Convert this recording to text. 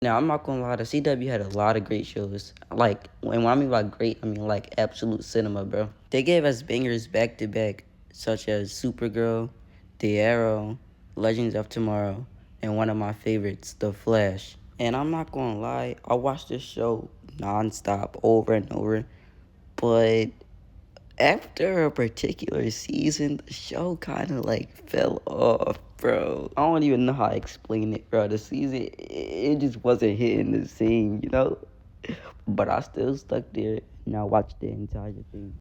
Now, I'm not gonna lie, the CW had a lot of great shows. Like, when I mean by great, I mean like absolute cinema, bro. They gave us bangers back to back, such as Supergirl, The Arrow, Legends of Tomorrow, and one of my favorites, The Flash. And I'm not gonna lie, I watched this show nonstop over and over, but after a particular season, the show kind of like fell off, bro. I don't even know how to explain it, bro. The season, it just wasn't hitting the same, you know? But I still stuck there and I watched the entire thing.